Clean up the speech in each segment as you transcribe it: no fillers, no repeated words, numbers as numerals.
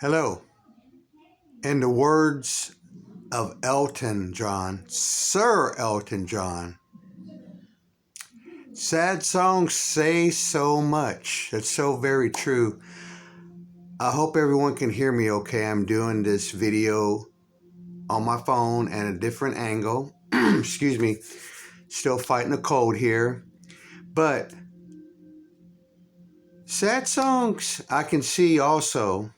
Hello. In the words of Elton John, Sir Elton John, sad songs say so much. It's so very true. I hope everyone can hear me okay. I'm doing this video on my phone at a different angle. Excuse me. Still fighting a cold here. But sad songs, I can see also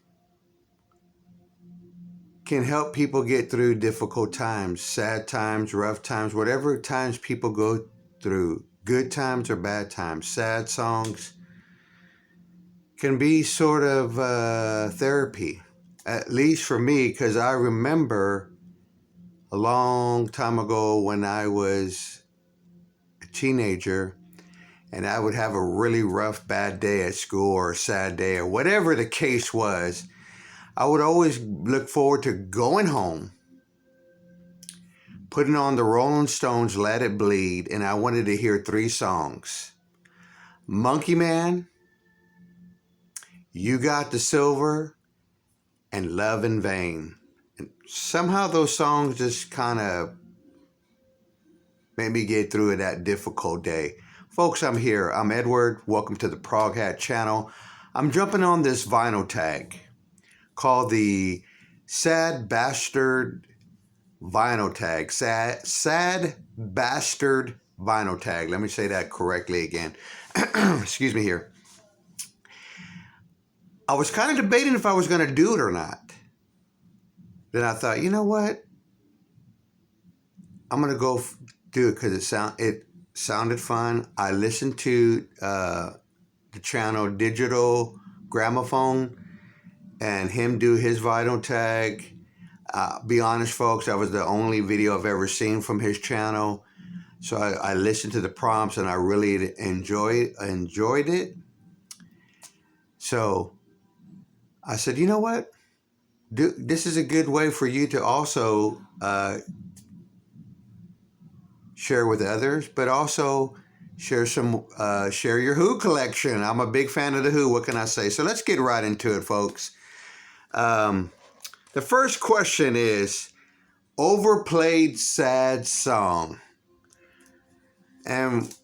can help people get through difficult times, sad times, rough times, whatever times people go through, good times or bad times. Sad songs can be sort of therapy, at least for me, because I remember a long time ago when I was a teenager and I would have a really rough, bad day at school or a sad day or whatever the case was. I would always look forward to going home, putting on the Rolling Stones' Let It Bleed, and I wanted to hear three songs. Monkey Man, You Got the Silver, and Love in Vain. And somehow those songs just kind of made me get through that difficult day. Folks, I'm here. I'm Edward. Welcome to the Prog Hat channel. I'm jumping on this vinyl tag called the Sad Bastard vinyl tag. Sad Bastard vinyl tag. Let me say that correctly again. Excuse me here. I was kind of debating if I was going to do it or not. Then I thought, you know what? I'm going to go do it because it sounded fun. I listened to the channel Digital Gramophone and him do his vinyl tag. Be honest, folks, that was the only video I've ever seen from his channel. So I listened to the prompts and I really enjoyed it. So I said, you know what? This is a good way for you to also share with others, but also share your Who collection. I'm a big fan of the Who. What can I say? So let's get right into it, folks. The first question is, overplayed sad song. And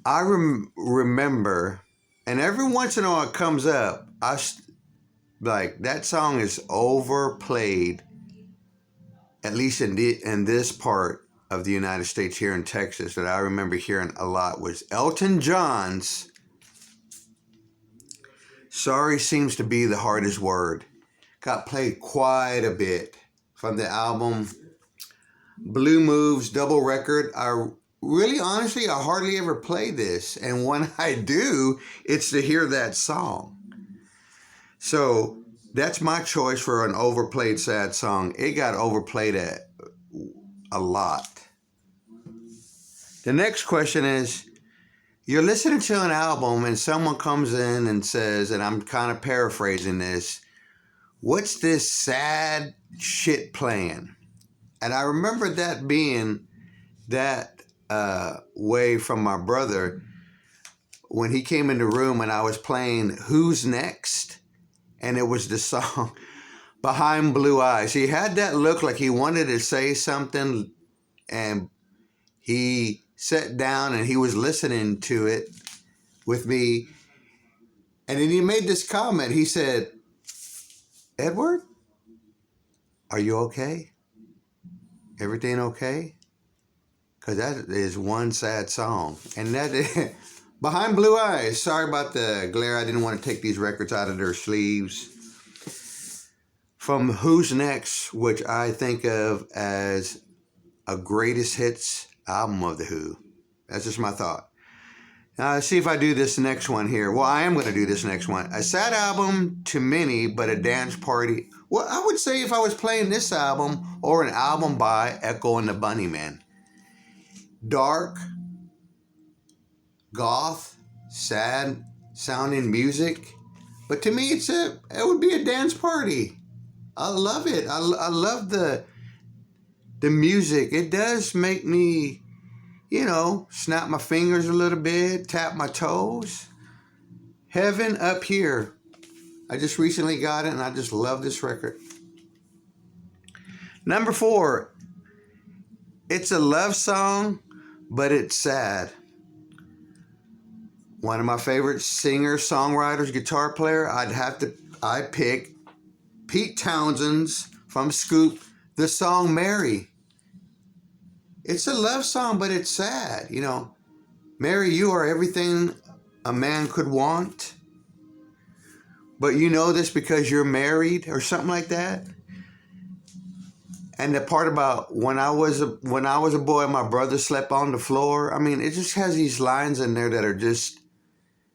I remember, and every once in a while it comes up, like that song is overplayed, at least in this part of the United States here in Texas, that I remember hearing a lot was Elton John's Sorry Seems to Be the Hardest Word. Got played quite a bit from the album Blue Moves double record. Honestly, I hardly ever play this. And when I do, it's to hear that song. So that's my choice for an overplayed sad song. It got overplayed a lot. The next question is, you're listening to an album and someone comes in and says, and I'm kind of paraphrasing this, what's this sad shit playing? And I remember that being that way from my brother when he came in the room and I was playing Who's Next? And it was the song Behind Blue Eyes. He had that look like he wanted to say something, and he sat down and he was listening to it with me. And then he made this comment. He said, Edward, are you okay? Everything okay? Because that is one sad song. And that is Behind Blue Eyes. Sorry about the glare. I didn't want to take these records out of their sleeves. From Who's Next, which I think of as a greatest hits album of The Who. That's just my thought. Now, let's see if I do this next one here. Well, I am going to do this next one. A sad album to many, but a dance party. Well, I would say if I was playing this album or an album by Echo and the Bunnymen. Dark, goth, sad sounding music. But to me, it would be a dance party. I love it. I love the music. It does make me, snap my fingers a little bit, tap my toes. Heaven up here. I just recently got it, and I just love this record. Number 4, it's a love song, but it's sad. One of my favorite singers, songwriters, guitar player, I pick Pete Townshend's from Scoop, the song Mary. It's a love song, but it's sad. You know, Mary, you are everything a man could want, but you know this because you're married or something like that. And the part about when I was a boy, my brother slept on the floor. I mean, it just has these lines in there that are just,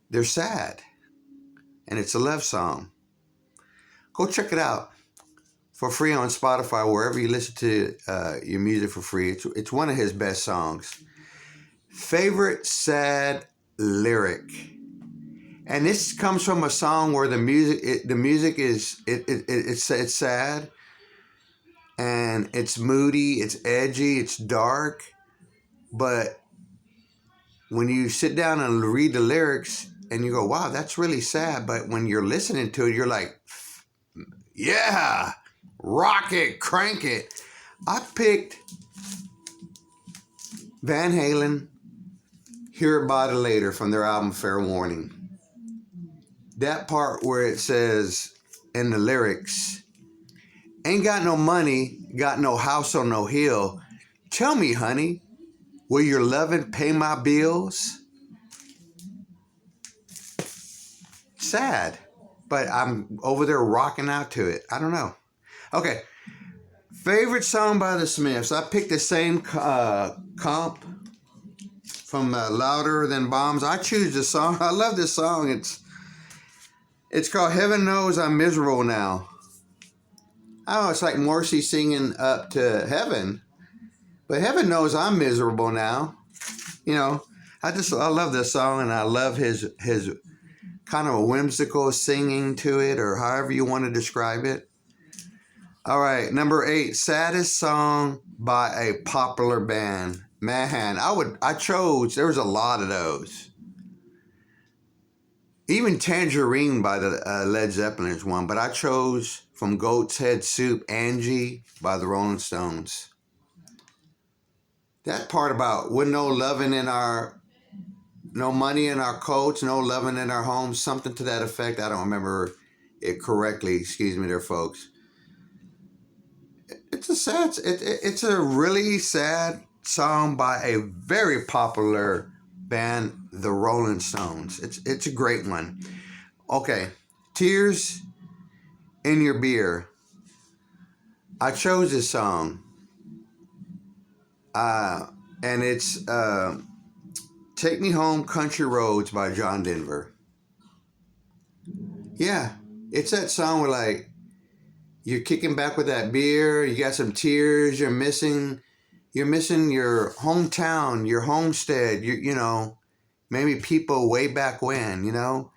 they're sad. And it's a love song. Go check it out for free on Spotify, wherever you listen to your music for free. It's one of his best songs. Favorite sad lyric. And this comes from a song where the music is it's sad, and it's moody, it's edgy, it's dark. But when you sit down and read the lyrics and you go, wow, that's really sad. But when you're listening to it, you're like, yeah, rock it, crank it. I picked Van Halen, Hear About It Later, from their album Fair Warning. That part where it says in the lyrics, ain't got no money, got no house on no hill. Tell me, honey, will your lovin' pay my bills? Sad, but I'm over there rocking out to it. I don't know. Okay, favorite song by the Smiths. I picked the same comp from Louder Than Bombs. I choose this song. I love this song. It's called Heaven Knows I'm Miserable Now. Oh, it's like Morrissey singing up to heaven. But heaven knows I'm miserable now. You know, I love this song, and I love his kind of a whimsical singing to it, or however you want to describe it. All right, number 8, saddest song by a popular band. Man, I chose, there was a lot of those. Even Tangerine by the Led Zeppelin is one, but I chose from Goat's Head Soup, Angie by the Rolling Stones. That part about with no money in our coats, no loving in our homes, something to that effect. I don't remember it correctly. Excuse me there, folks. It's a really sad song by a very popular band, the Rolling Stones. It's a great one. Okay, Tears in Your Beer. I chose this song. And it's Take Me Home Country Roads by John Denver. Yeah, it's that song where like you're kicking back with that beer, you got some tears, you're missing your hometown, your homestead, you know, maybe people way back when, you know.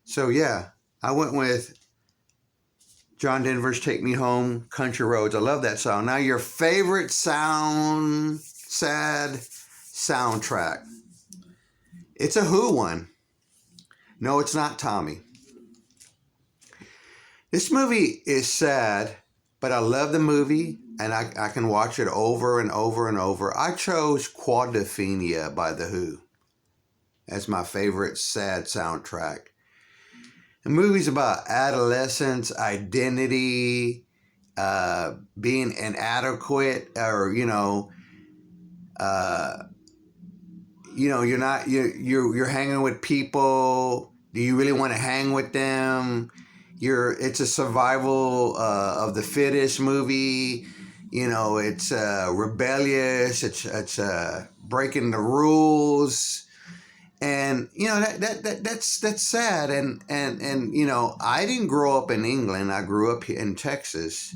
So yeah, I went with John Denver's Take Me Home Country Roads. I love that song. Now your favorite sad soundtrack. It's a Who one. No, it's not Tommy. This movie is sad, but I love the movie, and I can watch it over and over and over. I chose Quadrophenia by The Who as my favorite sad soundtrack. The movie's about adolescence, identity, being inadequate, or you're hanging with people. Do you really want to hang with them? It's a survival of the fittest movie. You know, it's rebellious. It's breaking the rules. And you know that's sad, and you know, I didn't grow up in England. I grew up in Texas,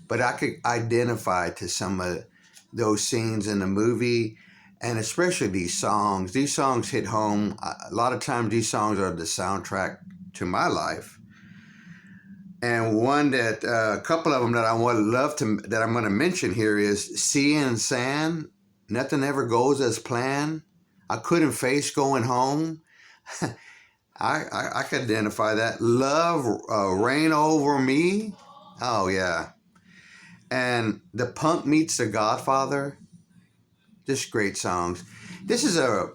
but I could identify to some of those scenes in the movie, and especially these songs. These songs hit home. A lot of times, these songs are the soundtrack to my life. And one that a couple of them that I'm going to mention here is Sea and Sand. Nothing ever goes as planned. I couldn't face going home. I can identify that. Love, Reign Over Me. Oh, yeah. And The Punk Meets the Godfather. Just great songs. This is a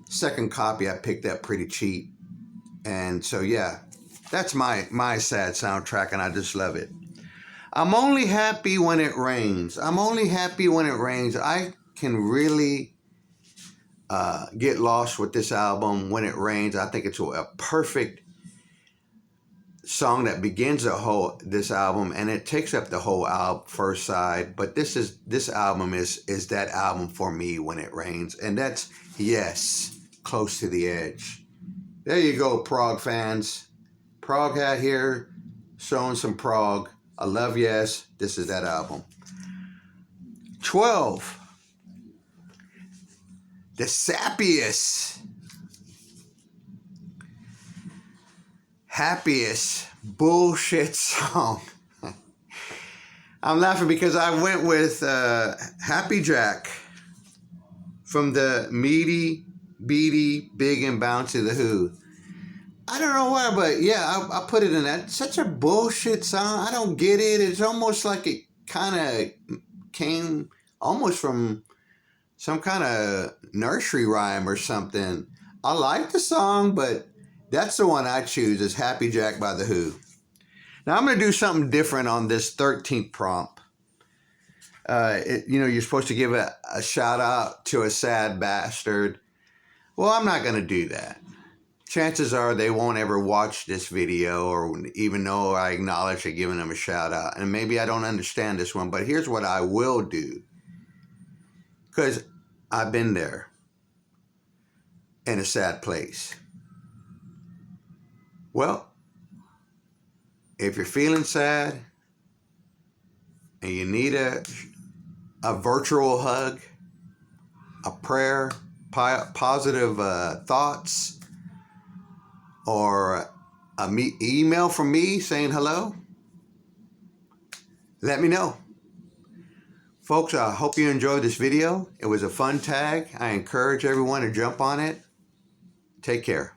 second copy I picked up pretty cheap. And so, yeah, that's my sad soundtrack, and I just love it. I'm Only Happy When It Rains. I'm Only Happy When It Rains. I can really get lost with this album, When It Rains. I think it's a perfect song that begins this album, and it takes up the whole first side. But this album is that album for me, When It Rains, and that's Yes, Close to the Edge. There you go, prog fans. Prog hat here, showing some prog. I love Yes. This is that album. 12. The sappiest, happiest bullshit song. I'm laughing because I went with Happy Jack from the Meaty, Beady, Big and Bouncy The Who. I don't know why, but yeah, I put it in that. Such a bullshit song. I don't get it. It's almost like it kind of came almost from some kind of nursery rhyme or something. I like the song, but that's the one I choose, is Happy Jack by The Who. Now I'm going to do something different on this 13th prompt. You're supposed to give a shout out to a sad bastard. Well, I'm not going to do that. Chances are they won't ever watch this video or even know I acknowledge it, giving them a shout out. And maybe I don't understand this one, but here's what I will do. Because I've been there in a sad place. Well, if you're feeling sad and you need a virtual hug, a prayer, positive thoughts, or an email from me saying hello, let me know. Folks, I hope you enjoyed this video. It was a fun tag. I encourage everyone to jump on it. Take care.